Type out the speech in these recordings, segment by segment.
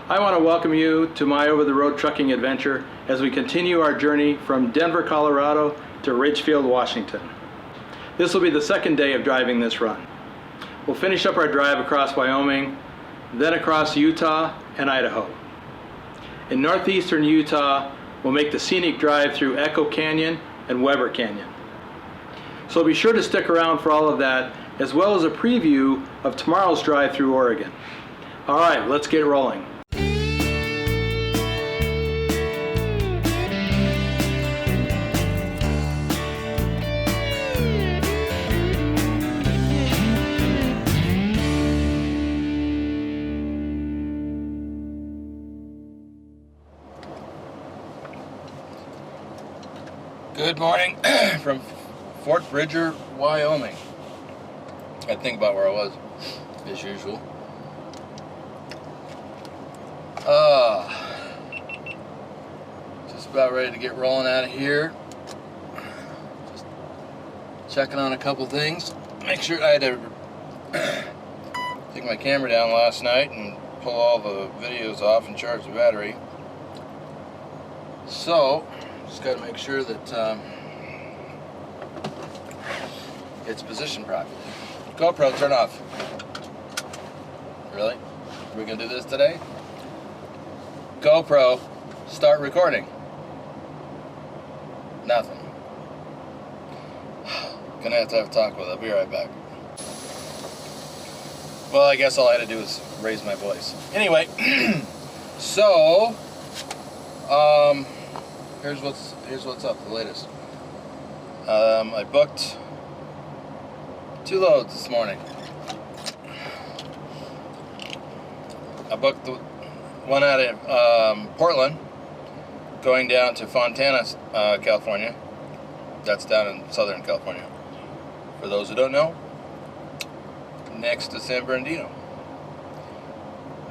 I want to welcome you to my over-the-road trucking adventure as we continue our journey from Denver, Colorado to Ridgefield, Washington. This will be the second day of driving this run. We'll finish up our drive across Wyoming, then across Utah and Idaho. In northeastern Utah, we'll make the scenic drive through Echo Canyon and Weber Canyon. So be sure to stick around for all of that, as well as a preview of tomorrow's drive through Oregon. All right, let's get rolling. Good morning from Fort Bridger, Wyoming. I had to think about where I was, as usual. Just about ready to get rolling out of here. Just checking on a couple things. Make sure I had to take my camera down last night and pull all the videos off and charge the battery. So, just got to make sure that it's positioned properly. GoPro, turn off. Really? Are we going to do this today? GoPro, start recording. Nothing. Gonna have to have a talk with it. I'll be right back. Well, I guess all I had to do is raise my voice. Anyway, so, here's what's up, the latest. I booked 2 loads this morning. I booked the one out of Portland, going down to Fontana, California. That's down in Southern California. For those who don't know, next to San Bernardino.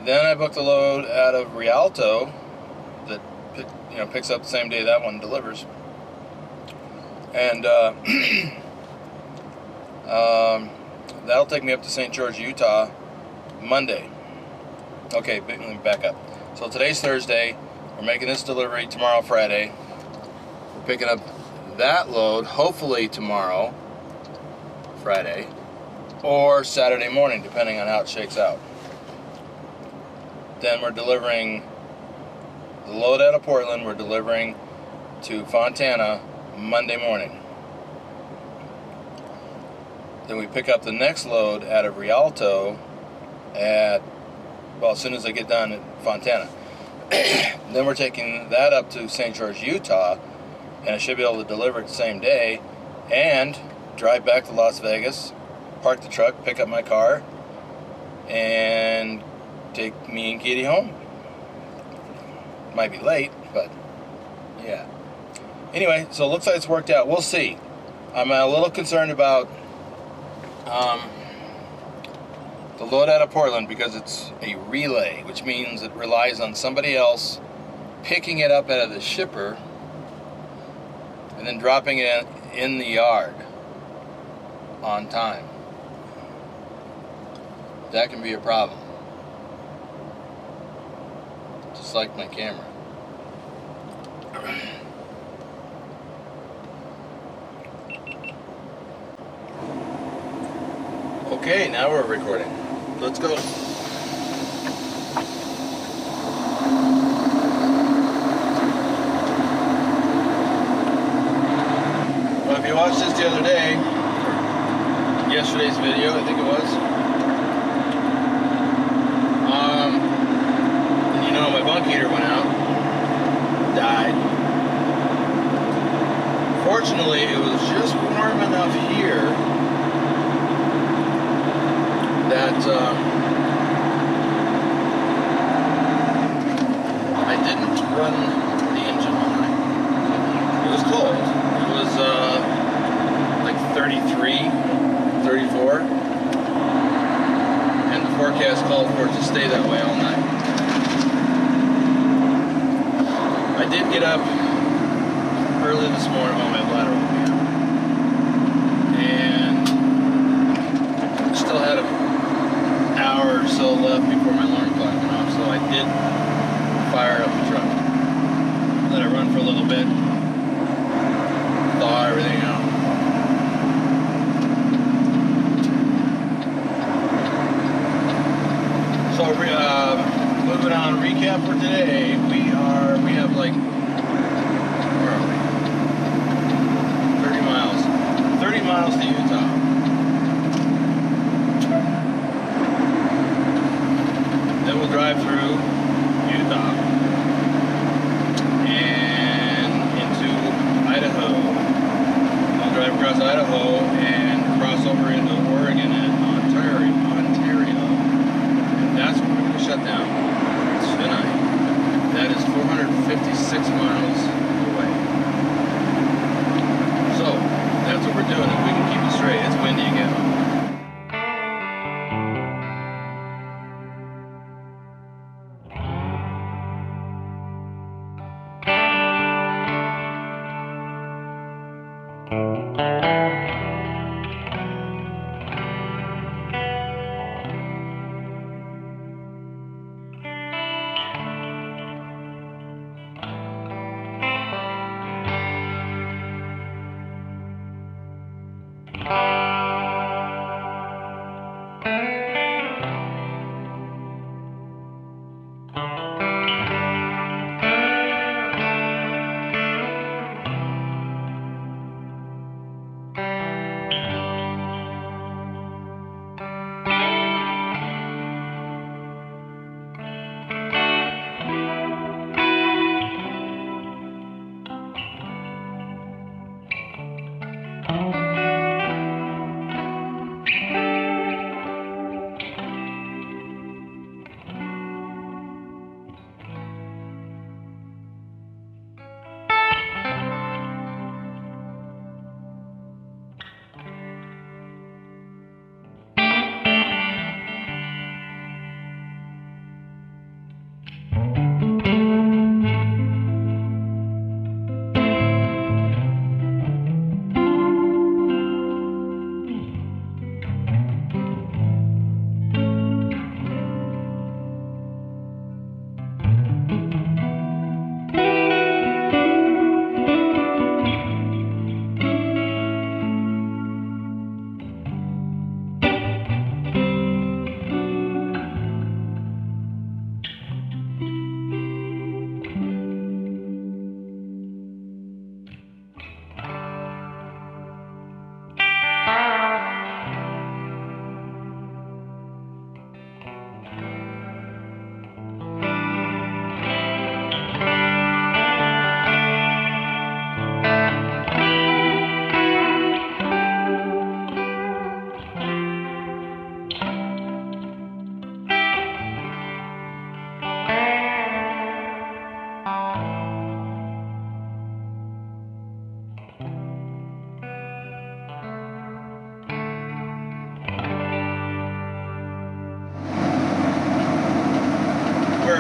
Then I booked a load out of Rialto that picks up the same day that one delivers. And that'll take me up to St. George, Utah, Monday. Okay, let me back up. So today's Thursday. We're making this delivery tomorrow, Friday. We're picking up that load, hopefully tomorrow, Friday, or Saturday morning, depending on how it shakes out. Then we're delivering the load out of Portland. We're delivering to Fontana Monday morning. Then we pick up the next load out of Rialto as soon as I get done at Fontana. Then we're taking that up to St. George, Utah, and I should be able to deliver it the same day and drive back to Las Vegas, park the truck, pick up my car, and take me and Katie home. Might be late, but yeah. Anyway, so it looks like it's worked out. We'll see. I'm a little concerned about the load out of Portland because it's a relay, which means it relies on somebody else picking it up out of the shipper and then dropping it in the yard on time. That can be a problem. Just like my camera. Okay, now we're recording. Let's go. Well, if you watched this the other day, yesterday's video, I think it was, my bunk heater went out, died. Fortunately, it was just warm enough here that I didn't run the engine all night. It was cold. It was like 33, 34, and the forecast called for it to stay that way all night. I did get up early this morning while my bladder woke me up, and still had an hour or so left before my alarm clock went off, so I did bit, thaw everything out. So moving on, recap for today. We have like, where are we? 30 miles. 30 miles to Utah. Then we'll drive through Utah and into Idaho. We'll drive across Idaho and cross over into Oregon and Ontario. And that's where we're going to shut down tonight. That is 456 miles away. So, that's what we're doing if we can keep it straight. It's windy again.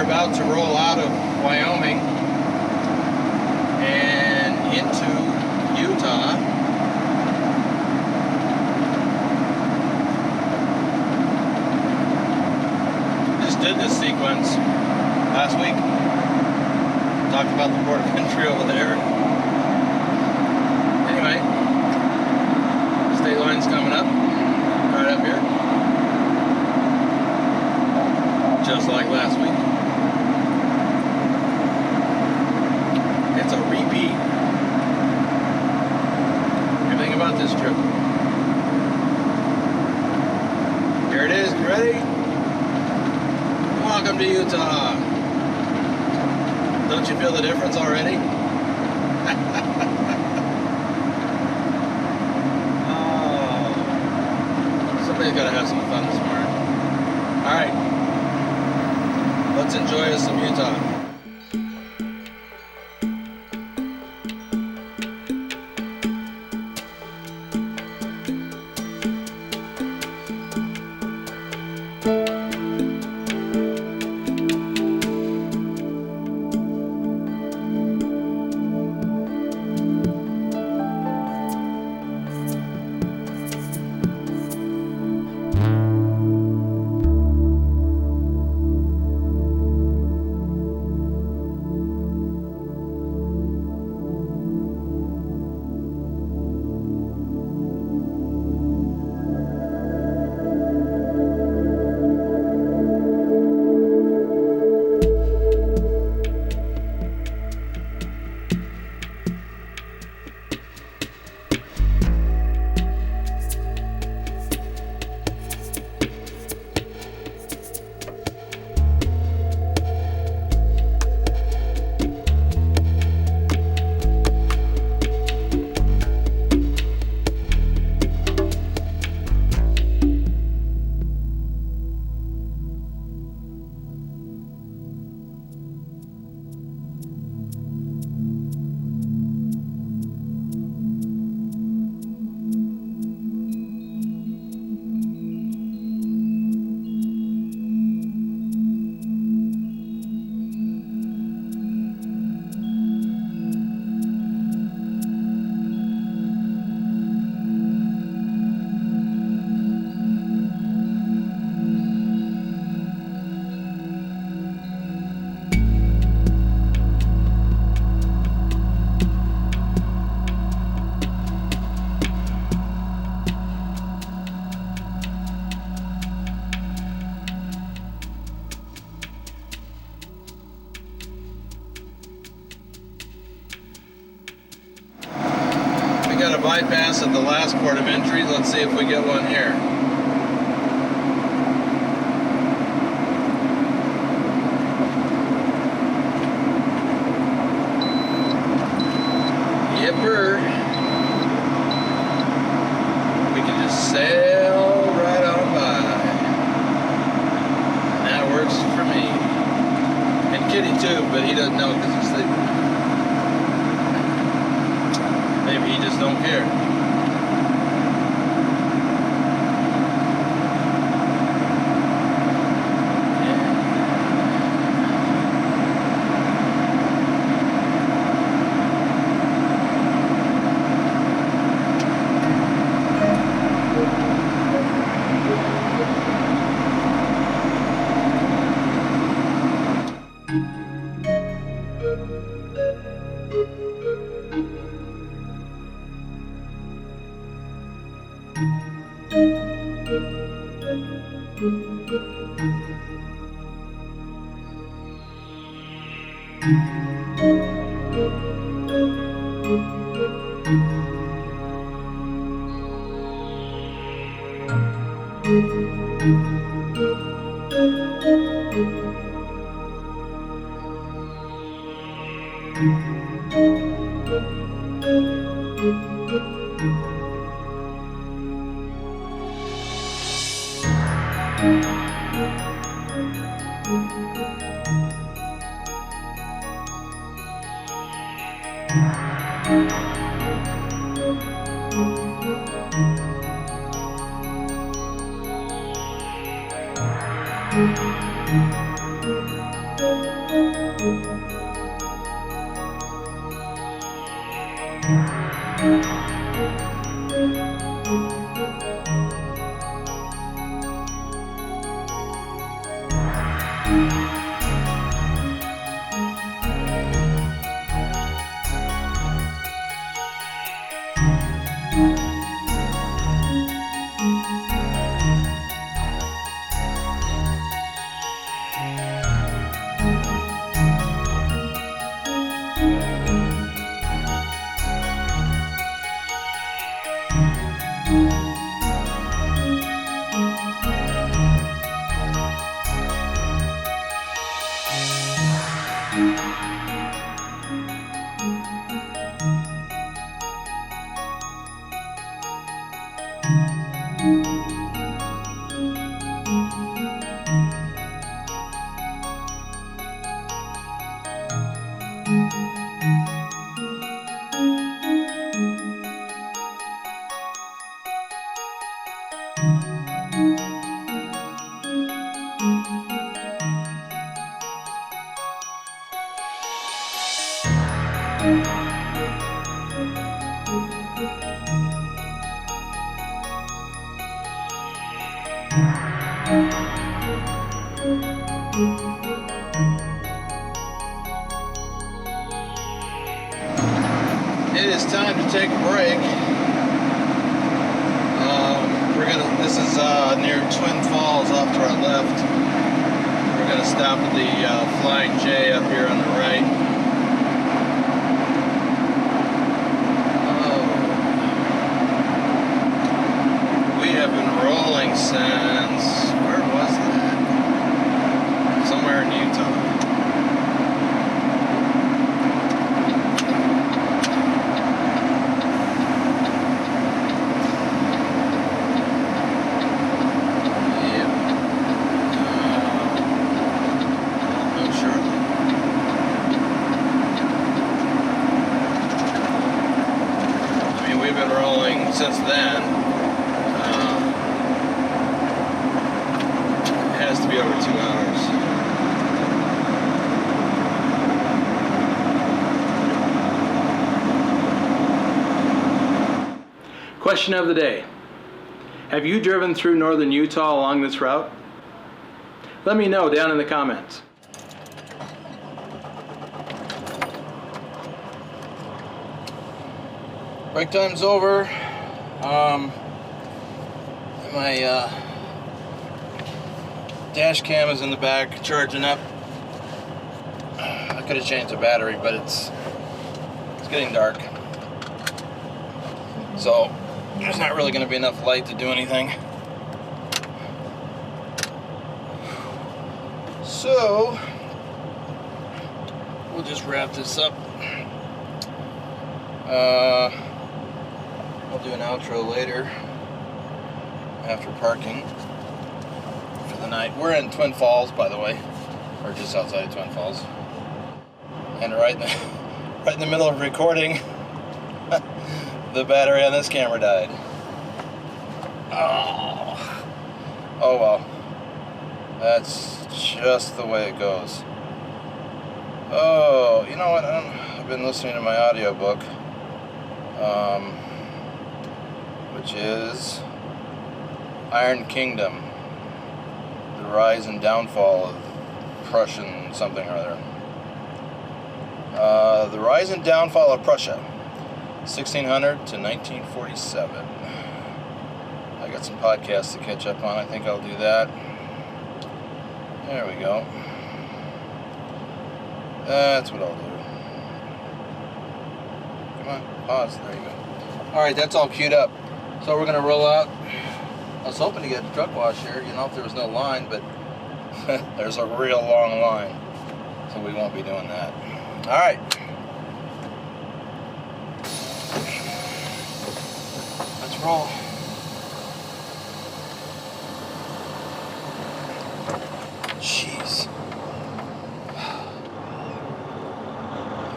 About to roll out of Wyoming and into Utah. Just did this sequence last week. Talked about the border country over there. Anyway, state line's coming up, right up here. Just like last week. It's a repeat. Everything about this trip. Here it is. You ready? Welcome to Utah. Don't you feel the difference already? Oh, somebody's got to have some fun this morning. All right. Let's enjoy us some Utah. bypass at the last port of entry. Let's see if we get one here. Yipper. We can just sail right on by. And that works for me. And Kitty too, but he doesn't know because he's sleeping. Maybe he just don't care. It is time to take a break. This is near Twin Falls off to our left. We're gonna stop at the Flying J up here on the right. We have been rolling since, where was that? Somewhere in Utah. Since then, it has to be over 2 hours. Question of the day. Have you driven through northern Utah along this route? Let me know down in the comments. Break time's over. My dash cam is in the back charging up. I could have changed the battery, but it's getting dark. So there's not really going to be enough light to do anything. So we'll just wrap this up. I'll do an outro later after parking for the night. We're in Twin Falls, by the way, or just outside Twin Falls, and right in the middle of recording, the battery on this camera died. Oh well, that's just the way it goes. Oh, you know what? I've been listening to my audiobook, which is Iron Kingdom, the rise and downfall of Prussian something or other. The rise and downfall of Prussia, 1600 to 1947. I got some podcasts to catch up on. I think I'll do that. There we go. That's what I'll do. Come on, pause. There you go. Alright, that's all queued up. So we're going to roll out. I was hoping to get a truck wash here, you know, if there was no line, but there's a real long line. So we won't be doing that. Alright. Let's roll. Jeez.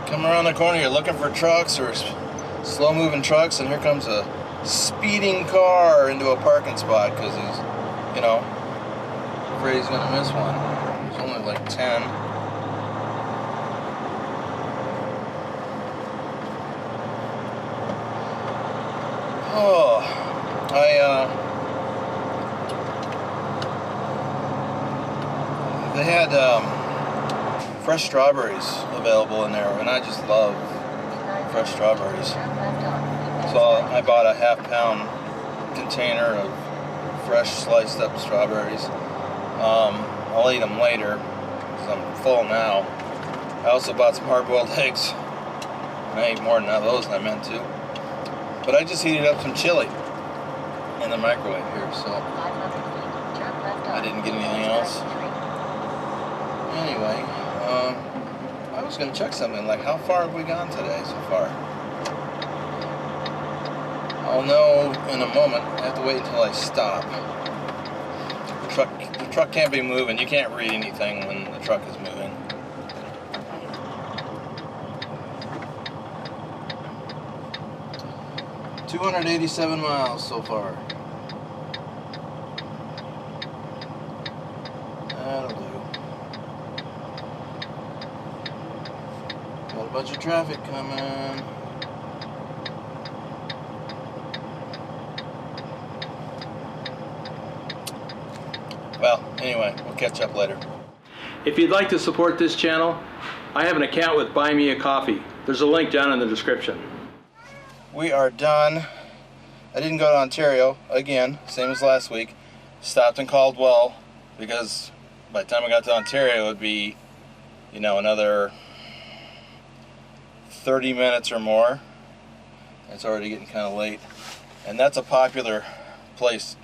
Come around the corner, you're looking for trucks or slow moving trucks, and here comes a speeding car into a parking spot because he's, you know, afraid he's gonna miss one. There's only like 10. Oh, they had fresh strawberries available in there, and I just love fresh strawberries. So I bought a half-pound container of fresh sliced up strawberries. I'll eat them later because I'm full now. I also bought some hard-boiled eggs. I ate more than those than I meant to. But I just heated up some chili in the microwave here, so I didn't get anything else. Anyway, I was going to check something, like how far have we gone today so far? I'll know in a moment. I have to wait until I stop. The truck can't be moving. You can't read anything when the truck is moving. $287 miles so far. That'll do. Got a bunch of traffic coming. Well, anyway, we'll catch up later. If you'd like to support this channel, I have an account with Buy Me a Coffee. There's a link down in the description. We are done. I didn't go to Ontario again, same as last week. Stopped in Caldwell because by the time I got to Ontario it would be, you know, another 30 minutes or more. It's already getting kind of late. And that's a popular place,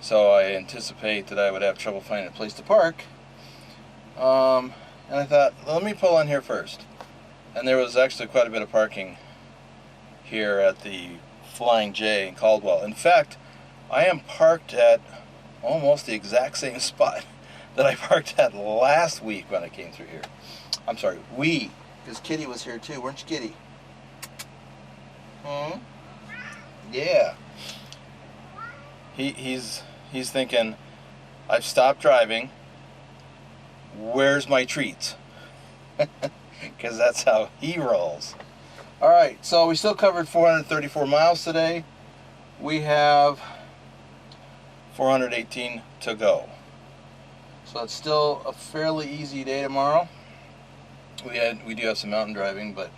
so I anticipate that I would have trouble finding a place to park. And I thought, well, let me pull in here first. And there was actually quite a bit of parking here at the Flying J in Caldwell. In fact, I am parked at almost the exact same spot that I parked at last week when I came through here. I'm sorry, because Kitty was here too, weren't you, Kitty? Hmm? Yeah. He's thinking, I've stopped driving, where's my treats? Because that's how he rolls. Alright, so we still covered 434 miles today. We have 418 to go. So it's still a fairly easy day tomorrow. We do have some mountain driving, but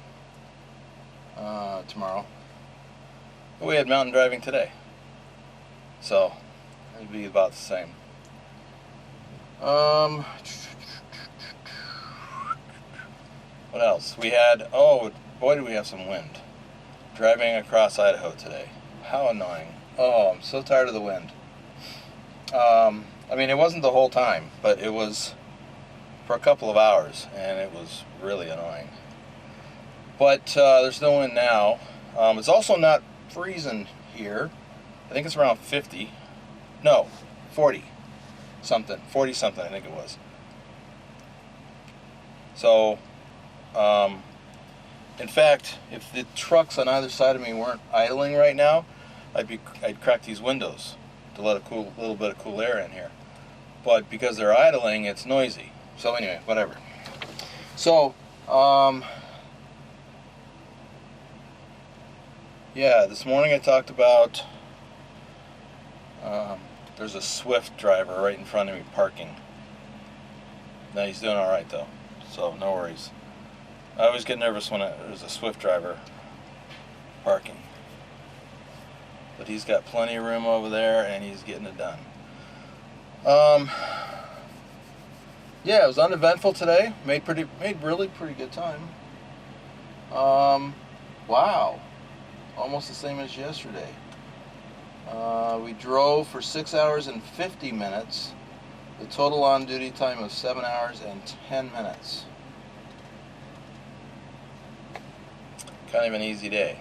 tomorrow. But we had mountain driving today. So it'll be about the same. What else? We had, oh boy, did we have some wind. driving across Idaho today. How annoying. Oh, I'm so tired of the wind. I mean, it wasn't the whole time, but it was for a couple of hours, and it was really annoying. But there's no wind now. It's also not freezing here. I think it's around 50. No, 40 something. 40 something, I think it was. So, in fact, if the trucks on either side of me weren't idling right now, I'd crack these windows to let a little bit of cool air in here. But because they're idling, it's noisy. So anyway, whatever. So, yeah, this morning I talked about there's a Swift driver right in front of me parking. Now he's doing all right though, so no worries. I always get nervous when there's a Swift driver parking. But he's got plenty of room over there, and he's getting it done. Yeah, it was uneventful today. Made really pretty good time. Wow, almost the same as yesterday. We drove for 6 hours and 50 minutes. The total on-duty time was 7 hours and 10 minutes. Kind of an easy day.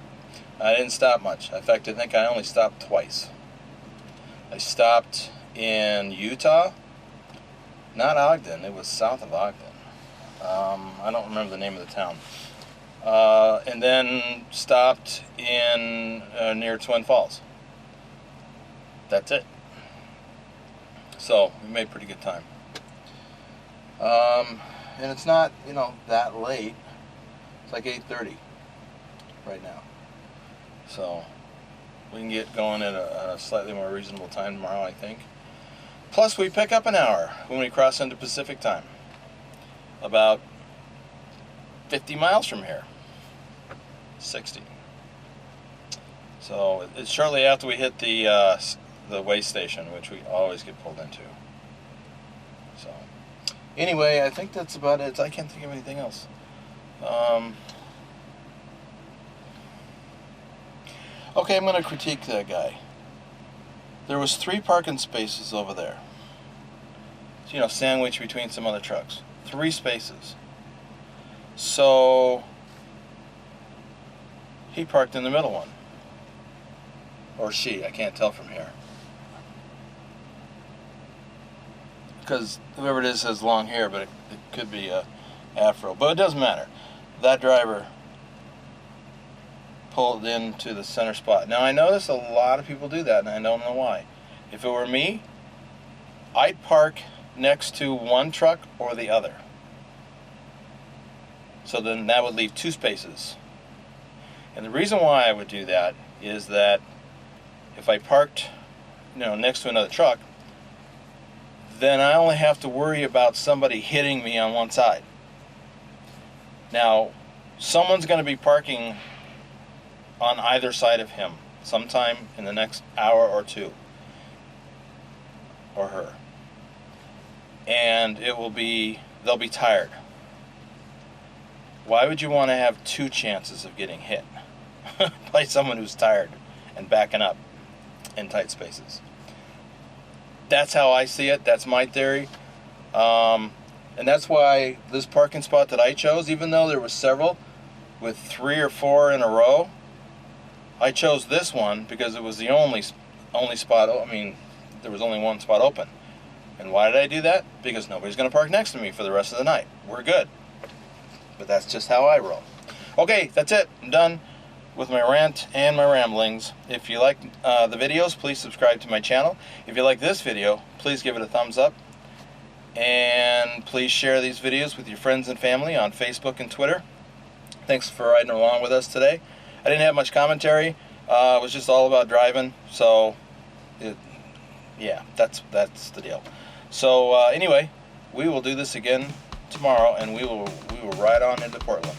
I didn't stop much. In fact, I think I only stopped twice. I stopped in Utah, not Ogden, it was south of Ogden. I don't remember the name of the town. And then stopped in near Twin Falls. That's it. So we made pretty good time. And it's not, that late. It's like 8:30 right now. So we can get going at a slightly more reasonable time tomorrow, I think. Plus we pick up an hour when we cross into Pacific time. About 50 miles from here. 60. So it's shortly after we hit the way station, which we always get pulled into. So anyway, I think that's about it. I can't think of anything else. Okay, I'm going to critique that guy. There was 3 parking spaces over there. Sandwiched between some other trucks. 3 spaces. So he parked in the middle one. Or she, I can't tell from here. Because whoever it is has long hair, but it could be a afro. But it doesn't matter. That driver pulled into the center spot. Now I notice a lot of people do that, and I don't know why. If it were me, I'd park next to one truck or the other. So then that would leave 2 spaces. And the reason why I would do that is that if I parked, next to another truck, then I only have to worry about somebody hitting me on one side. Now, someone's going to be parking on either side of him sometime in the next hour or 2, or her, and they'll be tired. Why would you want to have 2 chances of getting hit by someone who's tired and backing up in tight spaces? That's how I see it. That's my theory. And that's why this parking spot that I chose, even though there were several with 3 or 4 in a row, I chose this one because it was the only spot. I mean, there was only one spot open. And why did I do that? Because nobody's going to park next to me for the rest of the night. We're good. But that's just how I roll. Okay, that's it. I'm done with my rant and my ramblings. If you like the videos, please subscribe to my channel. If you like this video, please give it a thumbs up. And please share these videos with your friends and family on Facebook and Twitter. Thanks for riding along with us today. I didn't have much commentary. It was just all about driving. So, yeah, that's the deal. So anyway, we will do this again tomorrow, and we will ride on into Portland.